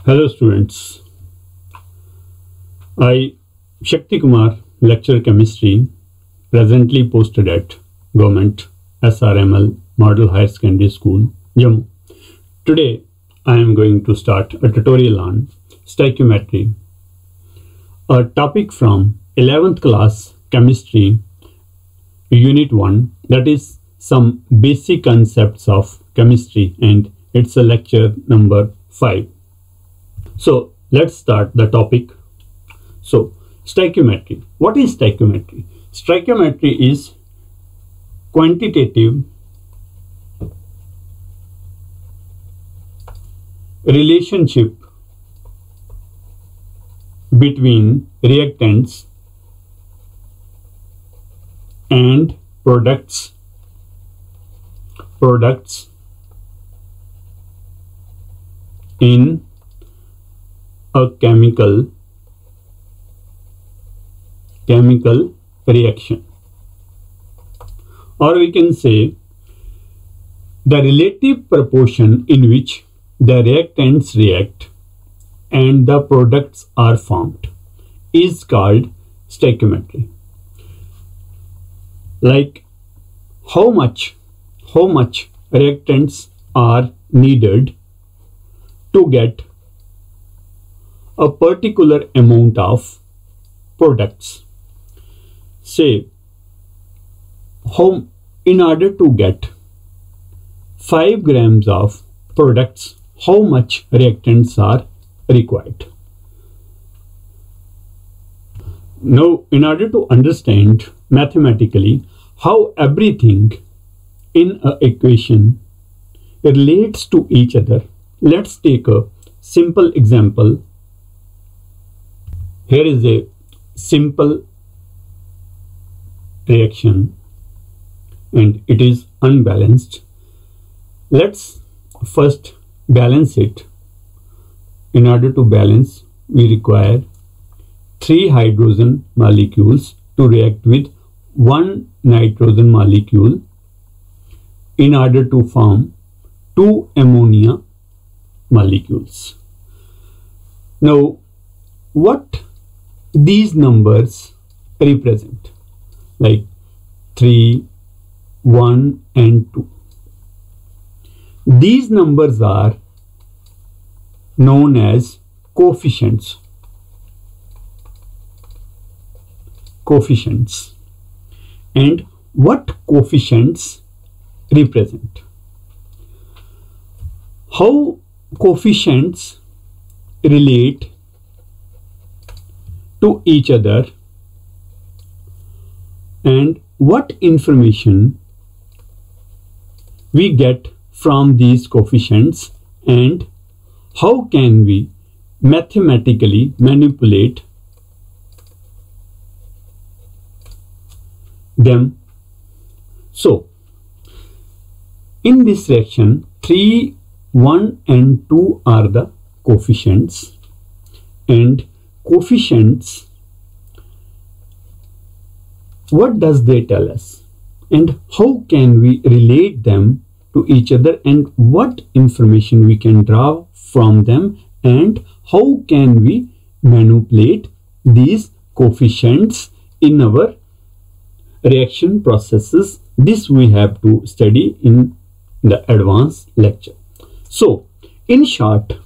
Hello students, I Shakti Kumar lecture chemistry presently posted at Government SRML Model Higher Secondary School, Jammu. Today I am going to start a tutorial on stoichiometry, a topic from 11th class chemistry unit 1, that is some basic concepts of chemistry, and it's a lecture number 5. So let's start the topic. So stoichiometry. What is stoichiometry? Stoichiometry is quantitative relationship between reactants and products in a chemical reaction, or we can say the relative proportion in which the reactants react and the products are formed is called stoichiometry. Like how much reactants are needed to get a particular amount of products. Say, in order to get 5 grams of products, how much reactants are required? Now, in order to understand mathematically how everything in an equation relates to each other, let's take a simple example. Here is a simple reaction and it is unbalanced. Let's first balance it. In order to balance, we require 3 hydrogen molecules to react with 1 nitrogen molecule in order to form 2 ammonia molecules. Now, what these numbers represent, like 3, 1 and 2. These numbers are known as coefficients. And what coefficients represent? How coefficients relate to each other and what information we get from these coefficients, and how can we mathematically manipulate them. So in this reaction, 3, 1 and 2 are the coefficients, and coefficients, what does they tell us and how can we relate them to each other, and what information we can draw from them, and how can we manipulate these coefficients in our reaction processes. This we have to study in the advanced lecture. So in short,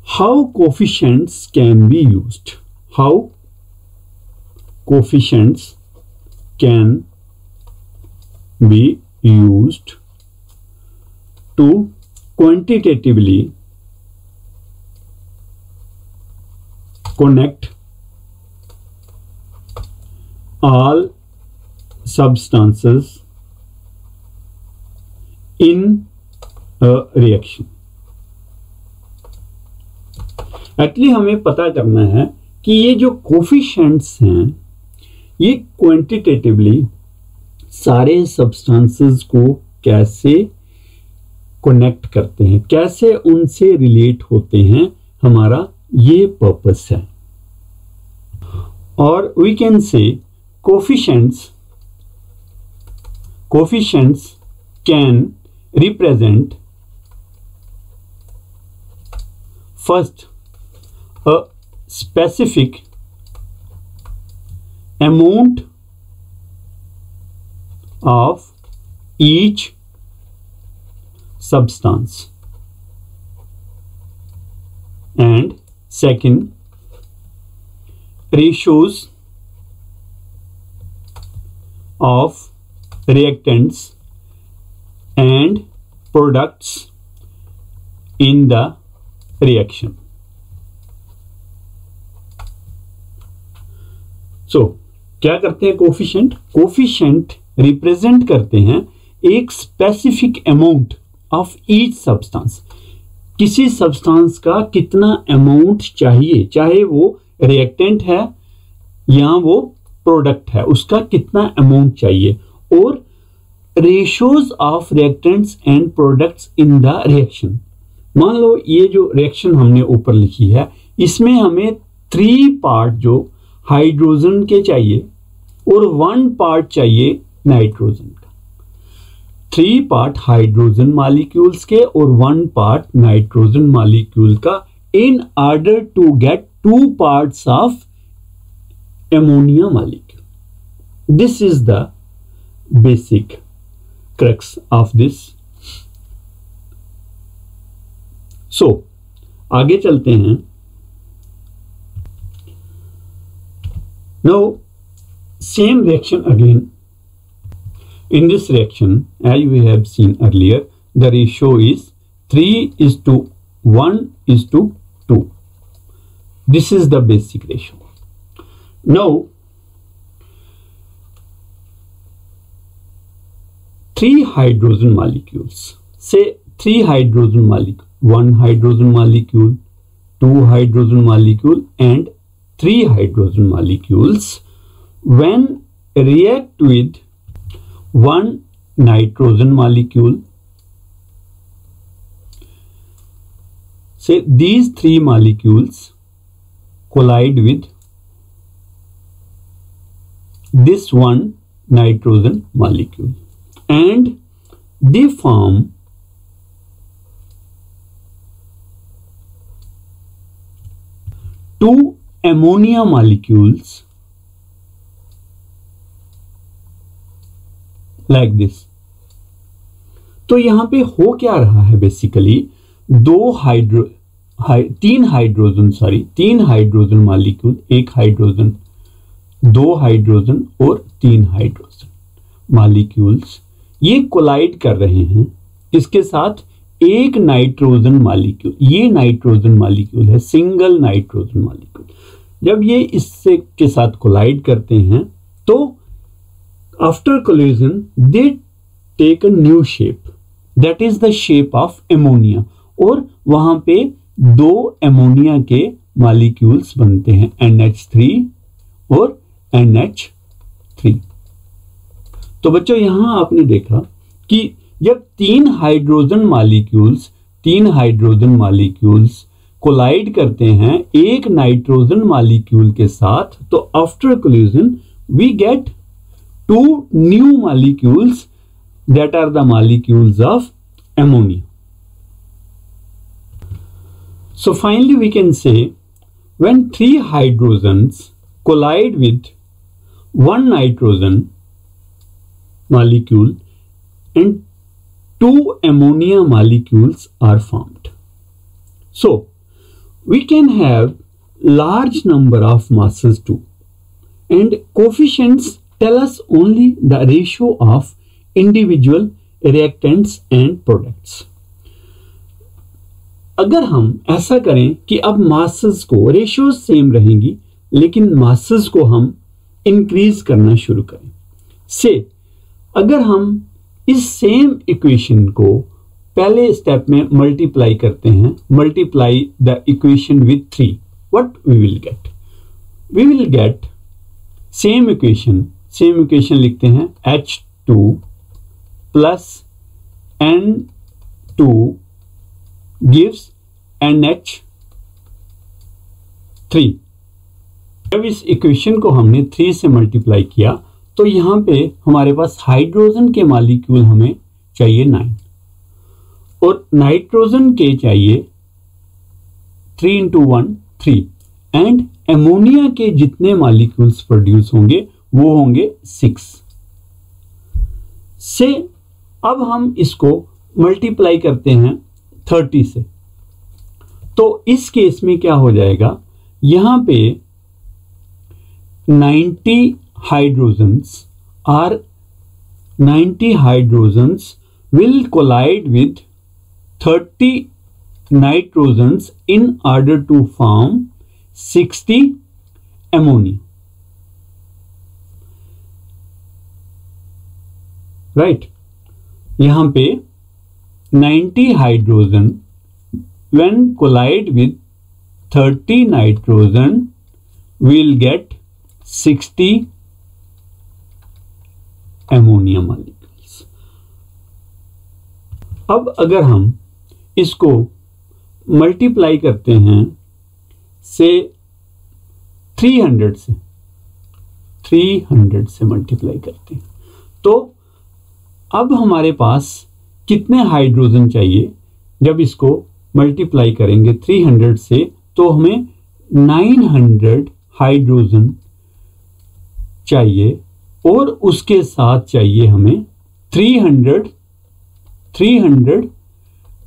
how coefficients can be used? How coefficients can be used to quantitatively connect all substances in a reaction. Actually हमें पता करना है कि ये जो coefficients हैं ये quantitatively सारे सब्सटेंसेस को कैसे कनेक्ट करते हैं, कैसे उनसे रिलेट होते हैं, हमारा ये पर्पस है. और we can say coefficients can represent first a specific amount of each substance, and second, ratios of reactants and products in the reaction. So क्या करते हैं कोफिशिएंट रिप्रेजेंट करते हैं एक specific amount of each substance, किसी substance का कितना amount चाहिए, चाहे वो रिएक्टेंट है या वो प्रोडक्ट है, उसका कितना अमाउंट चाहिए, और ratios of reactants and products in the reaction. मान लो ये जो रिएक्शन हमने ऊपर लिखी है, इसमें हमें 3 पार्ट जो हाइड्रोजन के चाहिए और 1 पार्ट चाहिए नाइट्रोजन का। 3 पार्ट हाइड्रोजन मॉलिक्यूल्स के और 1 पार्ट नाइट्रोजन मॉलिक्यूल का, in order to get 2 parts of ammonia molecule. This is the basic crux of this. So आगे चलते हैं। Now same reaction again. In this reaction, as we have seen earlier, the ratio is 3:1:2. This is the basic ratio. Now 3 hydrogen molecules, say 3 hydrogen molecule, 1 hydrogen molecule, 2 hydrogen molecule and 3 hydrogen molecules, when react with 1 nitrogen molecule, say these 3 molecules collide with this 1 nitrogen molecule and they form 2 ammonia molecules like this. तो यहां पे हो क्या रहा है, basically 3 hydrogen molecule, 1 hydrogen, 2 hydrogen और 3 hydrogen molecules ये collide कर रहे हैं इसके साथ एक नाइट्रोजन मॉलिक्यूल। ये नाइट्रोजन मॉलिक्यूल है, सिंगल नाइट्रोजन मॉलिक्यूल। जब ये इससे के साथ कोलाइड करते हैं तो after collision they take a new shape, that is the shape of ammonia, और वहां पे 2 एमोनिया के मॉलिक्यूल्स बनते हैं, NH3 और NH3। तो बच्चों यहां आपने देखा कि जब 3 हाइड्रोजन मॉलिक्यूल्स कोलाइड करते हैं एक नाइट्रोजन मॉलिक्यूल के साथ, तो after collision we get 2 new molecules that are the molecules of ammonia. So finally we can say when 3 hydrogens collide with 1 nitrogen molecule and 2 ammonia molecules are formed. So we can have large number of masses too, and coefficients tell us only the ratio of individual reactants and products. अगर हम ऐसा करें कि अब masses को, ratios same रहेंगी लेकिन masses को हम इंक्रीज करना शुरू करें, से अगर हम इस सेम इक्वेशन को पहले स्टेप में मल्टीप्लाई करते हैं, multiply the equation with 3, what we will get same equation लिखते हैं H2 plus N2 gives NH3। जब इस इक्वेशन को हमने 3 से मल्टीप्लाई किया तो यहां पे हमारे पास हाइड्रोजन के मॉलिक्यूल हमें चाहिए 9 और नाइट्रोजन के चाहिए 3 into 1 3 एंड एमोनिया के जितने मॉलिक्यूल्स प्रोड्यूस होंगे वो होंगे 6 से। अब हम इसको मल्टीप्लाई करते हैं 30 से, तो इस केस में क्या हो जाएगा, यहां पे 90 hydrogens will collide with 30 nitrogens in order to form 60 ammonia. Right? यहां पे 90 hydrogen when collide with 30 nitrogen will get 60 ammonia molecule. अब अगर हम इसको मल्टीप्लाई करते हैं से 300 से मल्टीप्लाई करते हैं, तो अब हमारे पास कितने हाइड्रोजन चाहिए। जब इसको मल्टीप्लाई करेंगे 300 से तो हमें 900 हाइड्रोजन चाहिए और उसके साथ चाहिए हमें 300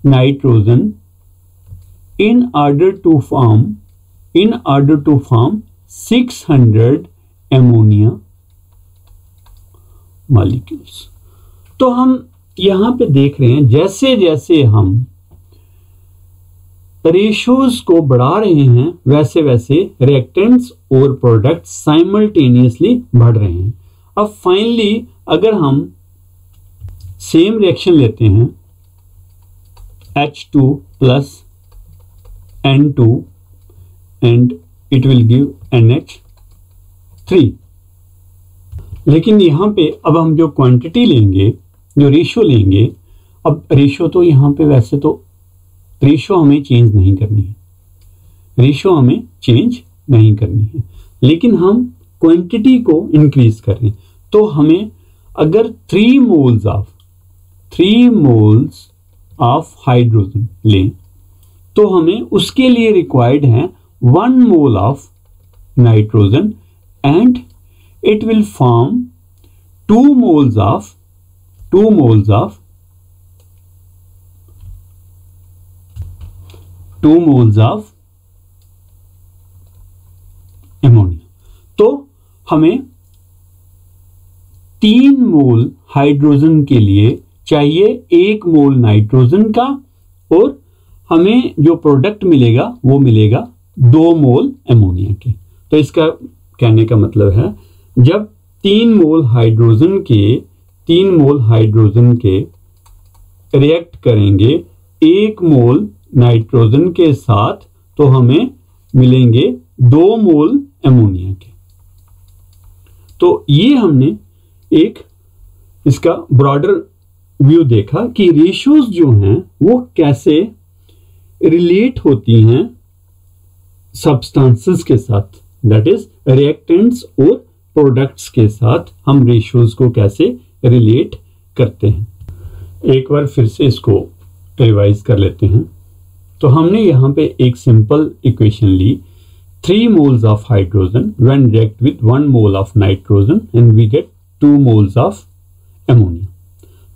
nitrogen in order to form 600 ammonia molecules. तो हम यहां पे देख रहे हैं जैसे जैसे हम रेशियोज को बढ़ा रहे हैं वैसे वैसे रिएक्टेंट्स और प्रोडक्ट्स साइमल्टेनियसली बढ़ रहे हैं। अब फाइनली अगर हम सेम रिएक्शन लेते हैं H2 plus N2 and it will give NH3, लेकिन यहां पे अब हम जो क्वांटिटी लेंगे, जो रेशियो लेंगे, अब रेशियो तो यहां पे वैसे तो रेशियो हमें चेंज नहीं करनी है, लेकिन हम क्वांटिटी को इंक्रीज कर रहे हैं। तो हमें अगर 3 मोल्स ऑफ हाइड्रोजन लें तो हमें उसके लिए रिक्वायर्ड है 1 mole of nitrogen and it will form 2 moles of ammonia. तो हमें 3 मोल हाइड्रोजन के लिए चाहिए 1 मोल नाइट्रोजन का, और हमें जो प्रोडक्ट मिलेगा वो मिलेगा 2 मोल एमोनिया के। तो इसका कहने का मतलब है जब 3 मोल हाइड्रोजन के रिएक्ट करेंगे 1 मोल नाइट्रोजन के साथ तो हमें मिलेंगे 2 मोल एमोनिया के। तो ये हमने एक इसका ब्रॉडर व्यू देखा कि रेशियोज जो हैं वो कैसे रिलेट होती हैं सब्सटेंसेस के साथ, दैट इज रिएक्टेंट्स और प्रोडक्ट्स के साथ हम रेशियोज को कैसे रिलेट करते हैं। एक बार फिर से इसको रिवाइज कर लेते हैं। तो हमने यहाँ पे एक सिंपल इक्वेशन ली, 3 moles of hydrogen when react with 1 mole of nitrogen and we get 2 moles of ammonia.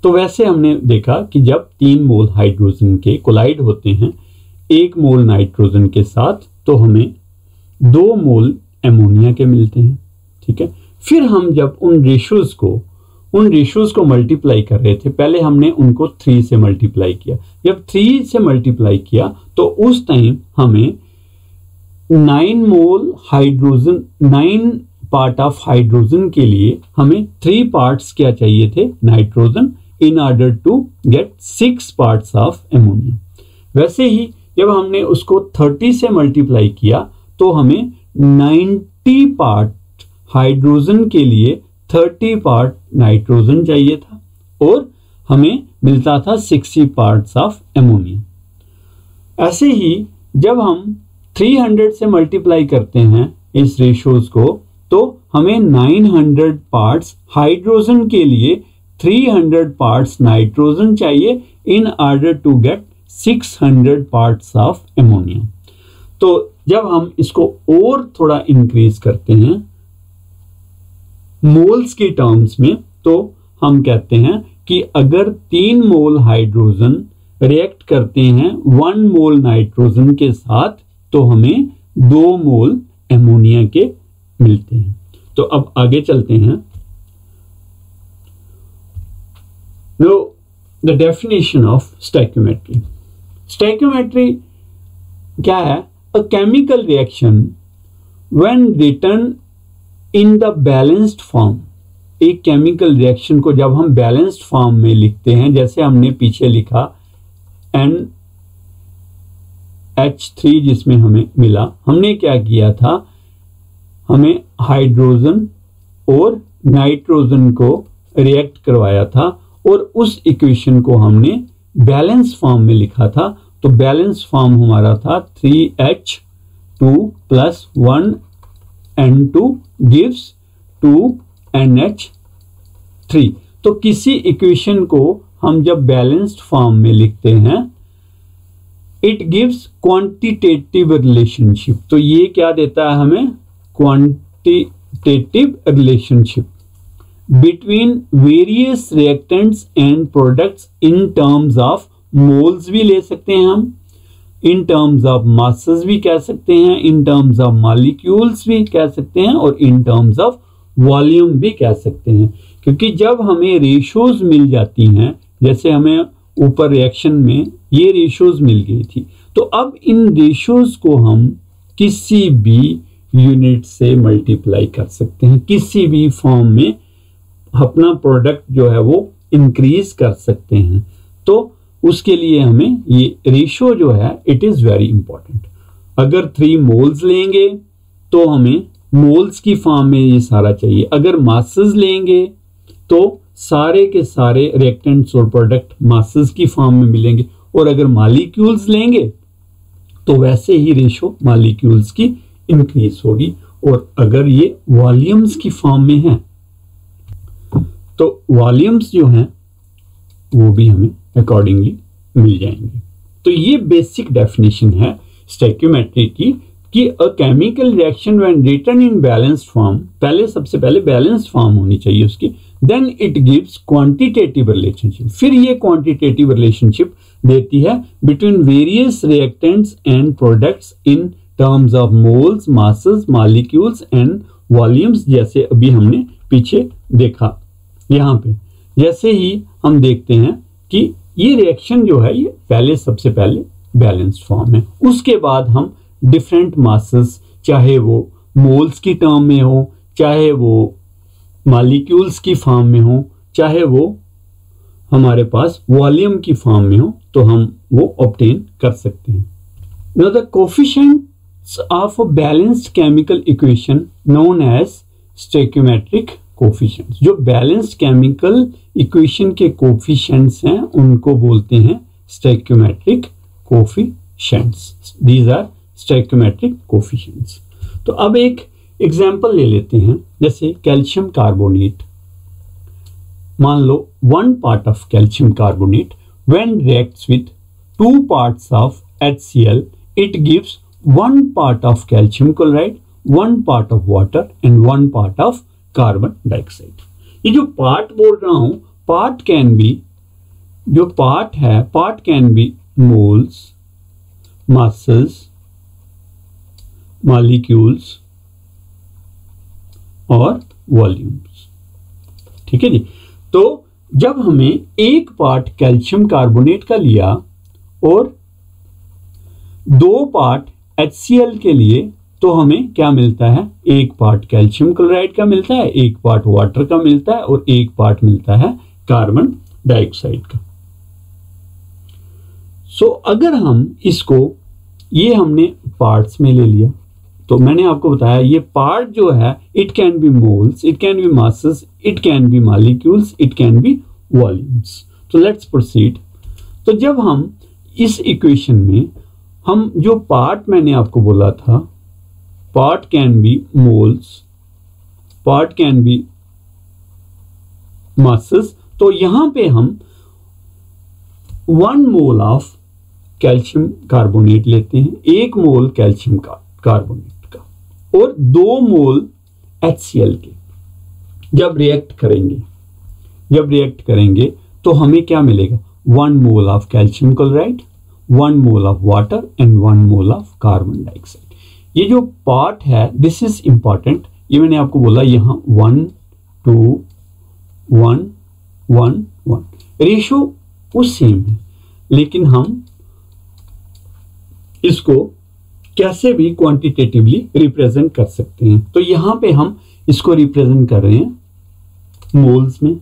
तो वैसे हमने देखा कि जब 3 मोल हाइड्रोजन के कोलाइड होते हैं 1 मोल नाइट्रोजन के साथ तो हमें 2 मोल एमोनिया के मिलते हैं। ठीक है, फिर हम जब उन रेशियोज को मल्टीप्लाई कर रहे थे, पहले हमने उनको 3 से मल्टीप्लाई किया। जब 3 से मल्टीप्लाई किया तो उस टाइम हमें 9 पार्ट ऑफ हाइड्रोजन के लिए हमें 3 पार्ट्स क्या चाहिए थे, nitrogen, in order to get 6 parts of ammonia. वैसे ही जब हमने उसको 30 से मल्टीप्लाई किया तो हमें 90 पार्ट हाइड्रोजन के लिए 30 पार्ट नाइट्रोजन चाहिए था और हमें मिलता था 60 पार्ट्स ऑफ एमोनिया। ऐसे ही जब हम 300 से मल्टीप्लाई करते हैं इस रेशियोज को तो हमें 900 पार्ट्स हाइड्रोजन के लिए 300 पार्ट्स नाइट्रोजन चाहिए in order to get 600 parts of ammonia. तो जब हम इसको और थोड़ा इंक्रीज करते हैं मोल्स की टर्म्स में, तो हम कहते हैं कि अगर 3 मोल हाइड्रोजन रिएक्ट करते हैं 1 मोल नाइट्रोजन के साथ तो हमें 2 मोल एमोनिया के मिलते हैं। तो अब आगे चलते हैं। Know the definition of stoichiometry. Stoichiometry क्या है? A chemical reaction when written in the balanced form. एक केमिकल रिएक्शन को जब हम बैलेंस्ड फॉर्म में लिखते हैं, जैसे हमने पीछे लिखा NH3 जिसमें हमें मिला, हमने क्या किया था, हमें हाइड्रोजन और नाइट्रोजन को रिएक्ट करवाया था और उस इक्वेशन को हमने बैलेंस फॉर्म में लिखा था। तो बैलेंस फॉर्म हमारा था 3H2 + 1N2 gives 2NH3। तो किसी इक्वेशन को हम जब बैलेंस्ड फॉर्म में लिखते हैं, इट गिव्स क्वांटिटेटिव रिलेशनशिप। तो ये क्या देता है हमें? Quantitative relationship between various reactants and products in terms of moles भी ले सकते हैं हम, इन टर्म्स ऑफ मासेस भी कह सकते हैं, इन टर्म्स ऑफ मॉलिक्यूल्स भी कह सकते हैं और इन टर्म्स ऑफ वॉल्यूम भी कह सकते हैं। क्योंकि जब हमें रेशोज मिल जाती हैं, जैसे हमें ऊपर रिएक्शन में ये रेशोज मिल गई थी, तो अब इन रेशोज को हम किसी भी यूनिट से मल्टीप्लाई कर सकते हैं, किसी भी फॉर्म में अपना प्रोडक्ट जो है वो इंक्रीज कर सकते हैं। तो उसके लिए हमें ये रेशो जो है इट इज वेरी इंपॉर्टेंट। अगर 3 मोल्स लेंगे तो हमें मोल्स की फॉर्म में ये सारा चाहिए। अगर मासेस लेंगे तो सारे के सारे रिएक्टेंट्स और प्रोडक्ट मासेस की फॉर्म में मिलेंगे, और अगर मॉलिक्यूल्स लेंगे तो वैसे ही रेशो मॉलिक्यूल्स की इंक्रीज होगी। और अगर ये वॉल्यूम्स की फॉर्म में है तो वॉल्यूम्स जो हैं वो भी हमें अकॉर्डिंगली मिल जाएंगे। तो ये बेसिक डेफिनेशन है स्टोइकियोमेट्री की कि a chemical reaction when written in balanced form, पहले सबसे पहले बैलेंस्ड फॉर्म होनी चाहिए उसकी, then it gives quantitative relationship. फिर ये क्वांटिटेटिव रिलेशनशिप देती है between various reactants and products in terms of moles, masses, molecules and volumes, जैसे अभी हमने पीछे देखा। यहाँ पे जैसे ही हम देखते हैं कि ये रिएक्शन जो है ये पहले सबसे पहले बैलेंस्ड फॉर्म है, उसके बाद हम डिफरेंट मासेस, चाहे वो मोल्स की टर्म में हो, चाहे वो मॉलिक्यूल्स की फॉर्म में हो, चाहे वो हमारे पास वॉल्यूम की फॉर्म में हो, तो हम वो ऑब्टेन कर सकते हैं। Now the coefficients of a balanced chemical equation known as stoichiometric coefficients. जो बैलेंस्ड केमिकल इक्वेशन के कोफिशिएंट्स हैं उनको बोलते हैं stoichiometric coefficients. These are stoichiometric coefficients. तो अब एक एग्जांपल ले लेते हैं, जैसे कैल्शियम कार्बोनेट। मान लो 1 part of calcium carbonate when reacts with 2 parts of HCl, it gives 1 part of calcium chloride, 1 part of water and 1 part of carbon dioxide. ये जो पार्ट बोल रहा हूं, पार्ट कैन बी, जो पार्ट है part can be moles, masses, molecules और volumes. ठीक है जी। तो जब हमें एक पार्ट कैल्शियम कार्बोनेट का लिया और 2 पार्ट HCl के लिए, तो हमें क्या मिलता है? 1 पार्ट कैल्शियम क्लोराइड का मिलता है, 1 पार्ट वाटर का मिलता है और 1 पार्ट मिलता है कार्बन डाइऑक्साइड का। सो अगर हम इसको, ये हमने पार्ट्स में ले लिया, तो मैंने आपको बताया ये पार्ट जो है it can be moles, it can be masses, it can be molecules, it can be volumes. तो लेट्स प्रोसीड। तो जब हम इस इक्वेशन में हम जो पार्ट मैंने आपको बोला था, part can be moles, part can be masses, तो यहां पे हम 1 mole of कैल्शियम कार्बोनेट लेते हैं, 1 मोल कैल्शियम कार्बोनेट का और 2 मोल HCl के, जब रिएक्ट करेंगे तो हमें क्या मिलेगा? 1 mole of calcium chloride, 1 mole of water and 1 mole of carbon dioxide. ये जो पार्ट है दिस इज इंपॉर्टेंट, ये मैंने आपको बोला यहां 1 2 1 1 1 रेशो वो सेम है, लेकिन हम इसको कैसे भी क्वांटिटेटिवली रिप्रेजेंट कर सकते हैं। तो यहां पे हम इसको रिप्रेजेंट कर रहे हैं मोल्स में।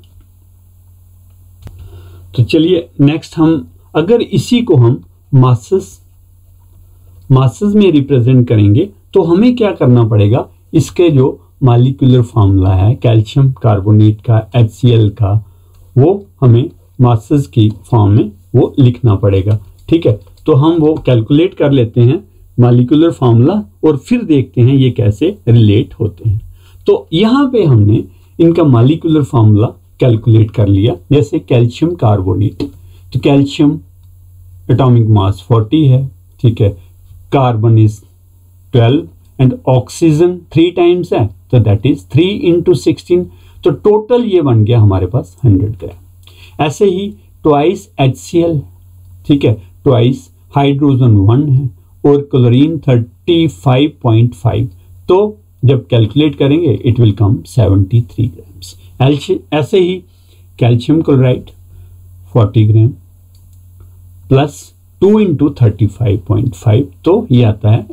तो चलिए नेक्स्ट हम अगर इसी को हम मासेस में रिप्रेजेंट करेंगे तो हमें क्या करना पड़ेगा? इसके जो मॉलिक्यूलर फार्मूला है कैल्शियम कार्बोनेट का, HCl का, वो हमें मासेस की फॉर्म में वो लिखना पड़ेगा। ठीक है, तो हम वो कैलकुलेट कर लेते हैं मॉलिक्यूलर फार्मूला और फिर देखते हैं ये कैसे रिलेट होते हैं। तो यहाँ पे हमने इनका मॉलिक्यूलर फार्मूला कैलकुलेट कर लिया। जैसे कैल्शियम कार्बोनेट, तो कैल्शियम एटॉमिक मास 40 है, ठीक है, carbon is 12 and oxygen 3 times है, तो दैट इज 3 × 16, तो टोटल ये बन गया हमारे पास 100 ग्राम। ऐसे ही ट्वाइस HCl, ठीक है, ट्वाइस हाइड्रोजन 1 है और क्लोरीन 35.5, तो जब कैलकुलेट करेंगे इट विल कम 73 ग्राम्स। ऐसे ही कैल्शियम क्लोराइड 40 ग्राम प्लस 2 × 35.5, तो ये आता है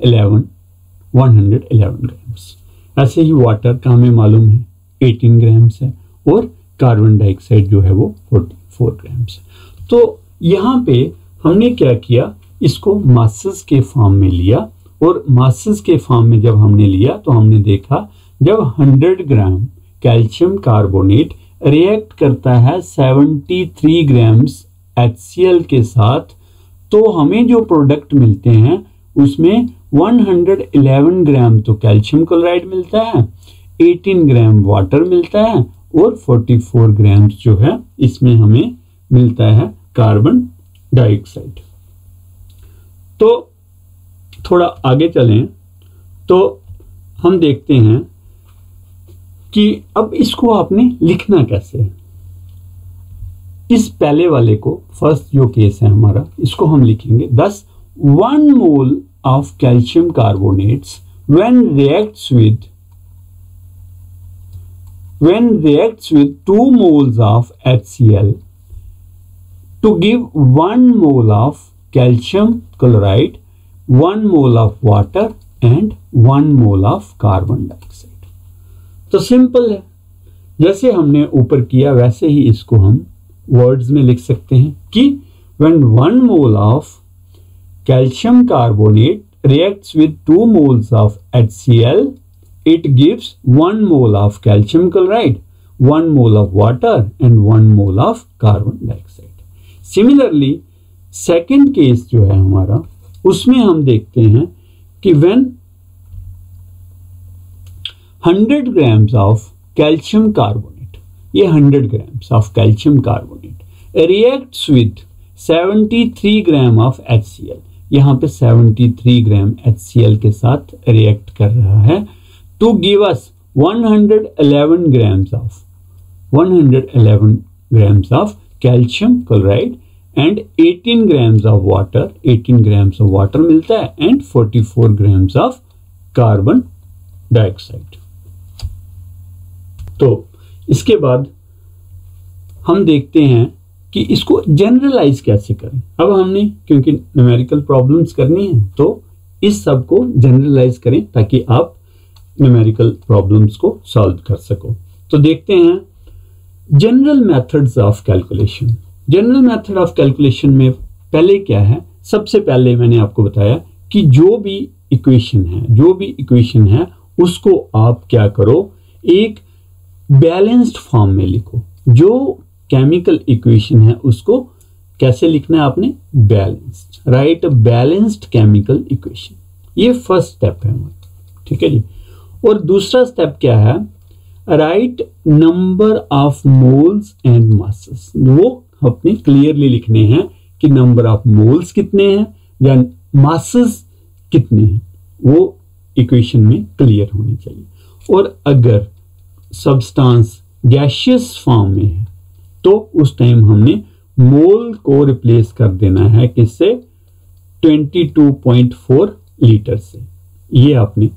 111 ग्राम्स। ऐसे ही वाटर का हमें मालूम है 18 ग्राम्स है और कार्बन डाइऑक्साइड जो है वो 44 ग्राम्स है। तो यहाँ पे हमने क्या किया, इसको मासेस के फॉर्म में लिया और मासेस के फॉर्म में जब हमने लिया तो हमने देखा जब 100 ग्राम कैल्शियम कार्बोनेट रिएक्ट करता है 73 ग्राम्स HCl के साथ, तो हमें जो प्रोडक्ट मिलते हैं उसमें 111 ग्राम तो कैल्शियम क्लोराइड मिलता है, 18 ग्राम वाटर मिलता है और 44 ग्राम जो है इसमें हमें मिलता है कार्बन डाइऑक्साइड। तो थोड़ा आगे चलें तो हम देखते हैं कि अब इसको आपने लिखना कैसे है। इस पहले वाले को, फर्स्ट जो केस है हमारा, इसको हम लिखेंगे 10 1 mole of calcium carbonates when reacts with 2 moles of HCl to give 1 mole of calcium chloride, 1 mole of water and 1 mole of carbon dioxide। तो सिंपल है, जैसे हमने ऊपर किया वैसे ही इसको हम वर्ड्स में लिख सकते हैं कि when 1 mole of calcium carbonate reacts with 2 moles of HCl, it gives 1 mole of calcium chloride, 1 mole of water and 1 mole of carbon dioxide। Similarly, second case जो है हमारा, उसमें हम देखते हैं कि when 100 grams of calcium carbonate, ये 100 grams of calcium carbonate reacts with 73 gram of HCl, यहाँ पे 73 ग्राम HCl के साथ रिएक्ट कर रहा है, to give us 111 grams of calcium chloride and 18 grams of water, 18 grams of water मिलता है and 44 grams of carbon dioxide। तो इसके बाद हम देखते हैं कि इसको जनरलाइज कैसे करें। अब हमने क्योंकि न्यूमेरिकल प्रॉब्लम्स करनी है तो इस सब को जनरलाइज करें ताकि आप न्यूमेरिकल प्रॉब्लम्स को सॉल्व कर सको। तो देखते हैं general methods of calculation. General method of calculation में पहले क्या है, सबसे पहले मैंने आपको बताया कि जो भी इक्वेशन है उसको आप क्या करो, एक बैलेंस्ड फॉर्म में लिखो। जो केमिकल इक्वेशन है उसको कैसे लिखना है आपने, balanced, right balanced chemical equation. ये फर्स्ट स्टेप है हमारा, ठीक है जी। और दूसरा स्टेप क्या है, right number of moles and masses. वो अपने क्लियरली लिखने हैं कि नंबर ऑफ मोल्स कितने हैं या मासेस कितने हैं, वो इक्वेशन में क्लियर होनी चाहिए। और अगर सब्सटेंस गैसियस फॉर्म में है तो उस टाइम हमने मोल को रिप्लेस कर देना है किससे, 22.4 लीटर से। ये आपने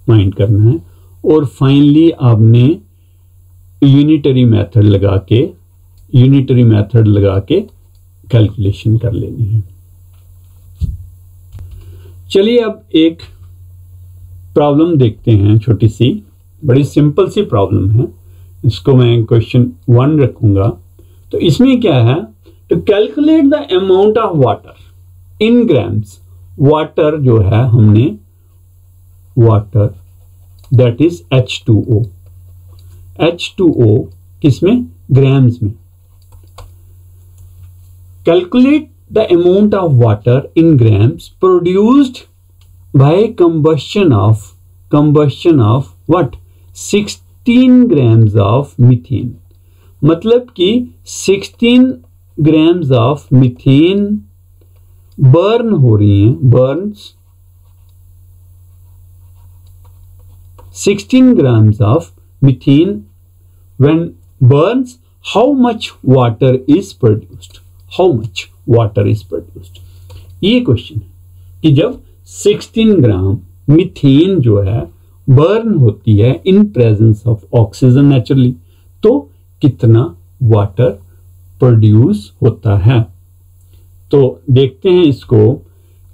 माइंड करना है। और फाइनली आपने यूनिटरी मेथड लगा के कैलकुलेशन कर लेनी है। चलिए अब एक प्रॉब्लम देखते हैं, छोटी सी, बड़ी सिंपल सी प्रॉब्लम है। इसको मैं क्वेश्चन 1 रखूंगा। तो इसमें क्या है, to calculate the amount of water in grams. Water जो है हमने, water that is H2O, H2O किसमें, ग्राम्स में। Calculate the amount of water in grams produced by combustion of what, 16 grams of methane। मतलब कि 16 grams of methane बर्न हो रही हैं, Burns 16 grams of methane when burns, how much water is produced, how much water is produced। ये question है कि जब 16 ग्राम methane जो है बर्न होती है in presence of oxygen naturally, तो कितना वाटर प्रोड्यूस होता है। तो देखते हैं इसको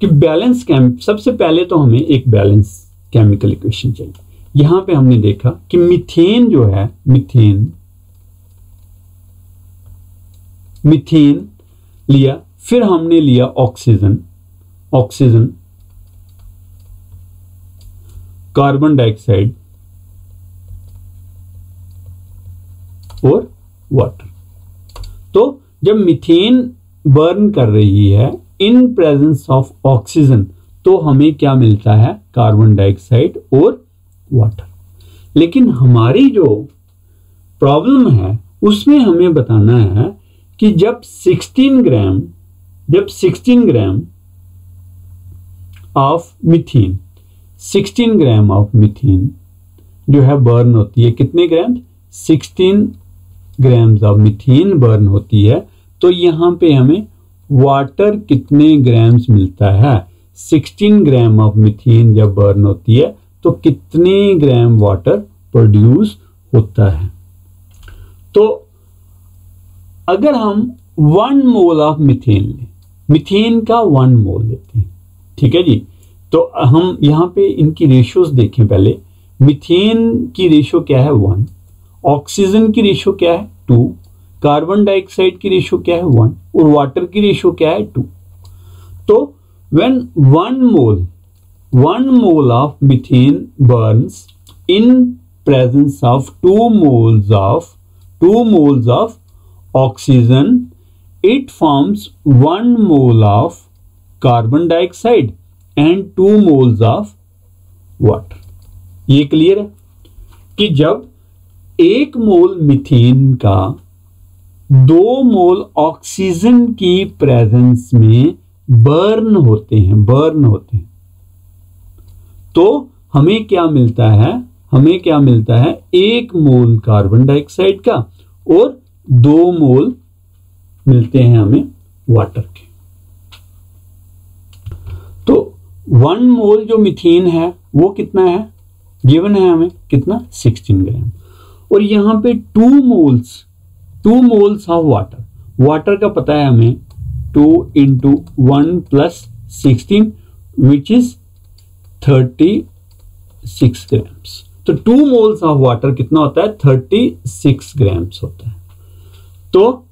कि बैलेंस सबसे पहले तो हमें एक बैलेंस केमिकल इक्वेशन चाहिए। यहां पे हमने देखा कि मीथेन जो है, मीथेन लिया, फिर हमने लिया ऑक्सीजन, कार्बन डाइऑक्साइड और वाटर। तो जब मीथेन बर्न कर रही है इन प्रेजेंस ऑफ ऑक्सीजन, तो हमें क्या मिलता है, कार्बन डाइऑक्साइड और वाटर। लेकिन हमारी जो प्रॉब्लम है उसमें हमें बताना है कि जब 16 gram of methane, 16 gram of methane जो है बर्न होती है, कितने ग्राम, 16 ग्राम्स ऑफ मीथेन बर्न होती है, तो यहां पे हमें वाटर कितने ग्राम्स मिलता है। 16 ग्राम ऑफ मीथेन जब बर्न होती है तो कितने ग्राम वाटर प्रोड्यूस होता है। तो अगर हम 1 मोल ऑफ मीथेन लें, मीथेन का 1 मोल लेते हैं, ठीक है जी। तो हम यहां पे इनकी रेशियोज देखें पहले। मीथेन की रेशियो क्या है, 1, ऑक्सीजन की रेशियो क्या है, 2, कार्बन डाइऑक्साइड की रेशियो क्या है, 1, और वाटर की रेशियो क्या है, 2। तो when 1 mole of methane Burns in presence of 2 moles of oxygen, it forms 1 mole of carbon dioxide and 2 moles of water। ये क्लियर है कि जब 1 मोल मीथेन का 2 मोल ऑक्सीजन की प्रेजेंस में बर्न होते हैं, तो हमें क्या मिलता है, 1 मोल कार्बन डाइऑक्साइड का और 2 मोल मिलते हैं हमें वाटर के। तो 1 मोल जो मीथेन है वो कितना है, गिवन है हमें, कितना, 16 ग्राम। और यहां पे 2 मोल्स ऑफ वाटर का पता है हमें, 2 × 1 + 16 विच इज 36 ग्राम्स। तो 2 मोल्स ऑफ वाटर कितना होता है, 36 ग्राम्स होता है। तो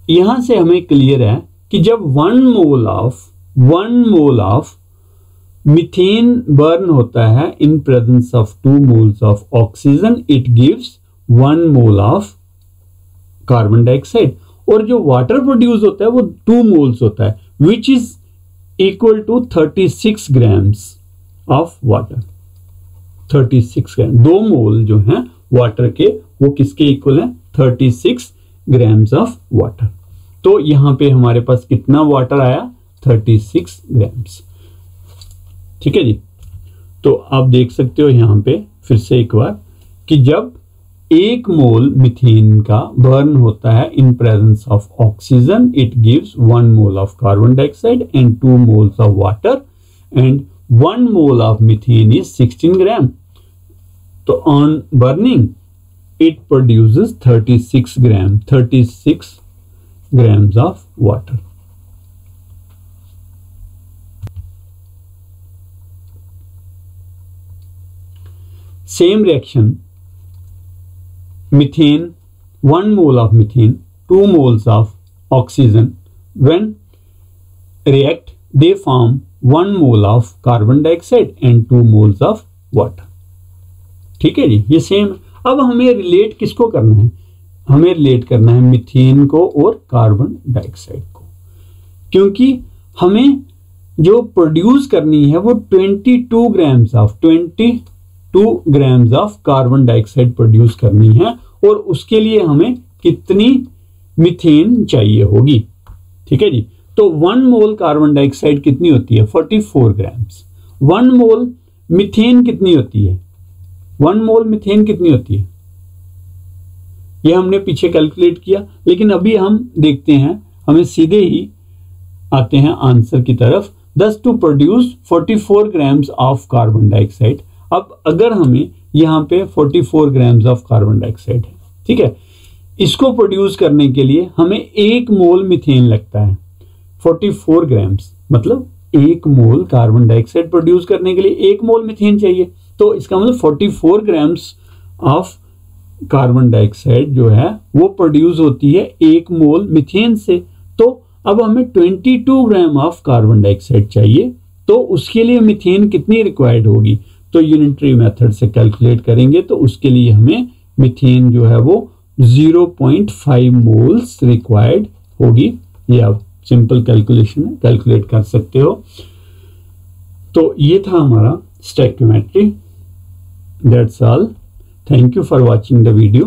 यहां से हमें क्लियर है कि जब 1 मोल ऑफ मीथेन बर्न होता है in presence of 2 moles of oxygen, it gives 1 mole of carbon dioxide. और जो वाटर प्रोड्यूस होता है वो 2 मोल्स होता है, which is equal to 36 grams of water. 36 gram, 2 mole जो हैं वाटर के वो किसके इक्वल है, 36 ग्राम्स ऑफ वाटर। तो यहां पे हमारे पास कितना वाटर आया, 36 ग्राम्स। ठीक है जी। तो आप देख सकते हो यहाँ पे फिर से एक बार कि जब 1 मोल मीथेन का बर्न होता है in presence of oxygen, it gives 1 mole of carbon dioxide and 2 moles of water and 1 mole of methane is 16 ग्राम। तो on burning it produces 36 grams of water. Same reaction, methane, 1 mole of methane, 2 moles of oxygen, when react they form 1 mole of carbon dioxide and 2 moles of water. ठीक है जी, ये same. अब हमें relate किसको करना है? हमें रिलेट करना है मीथेन को और कार्बन डाइऑक्साइड को, क्योंकि हमें जो प्रोड्यूस करनी है वो 22 grams of carbon dioxide produce करनी है, और उसके लिए हमें कितनी मीथेन चाहिए होगी। ठीक है जी। तो 1 मोल कार्बन डाइऑक्साइड कितनी होती है? 44 ग्राम्स। 1 मोल मीथेन कितनी होती है? 1 मोल मीथेन कितनी होती है? यह हमने पीछे कैलकुलेट किया, लेकिन अभी हम देखते हैं, हमें सीधे ही आते हैं आंसर की तरफ। Thus to produce 44 grams of carbon dioxide. अब अगर हमें यहाँ पे 44 ग्राम्स ऑफ कार्बन डाइऑक्साइड है, ठीक है, इसको प्रोड्यूस करने के लिए हमें 1 मोल मीथेन लगता है। 44 ग्राम्स मतलब 1 मोल कार्बन डाइऑक्साइड प्रोड्यूस करने के लिए 1 मोल मीथेन चाहिए। तो इसका मतलब 44 ग्राम्स ऑफ कार्बन डाइऑक्साइड जो है वो प्रोड्यूस होती है 1 मोल मीथेन से। तो अब हमें 22 ग्राम ऑफ कार्बन डाइऑक्साइड चाहिए, तो उसके लिए मीथेन कितनी रिक्वायर्ड होगी? तो यूनिटरी मेथड से कैलकुलेट करेंगे तो उसके लिए हमें मीथेन जो है वो 0.5 मोल्स रिक्वायर्ड होगी। ये आप सिंपल कैलकुलेशन है, कैलकुलेट कर सकते हो। तो ये था हमारा stoichiometry. That's all. Thank you for watching the video.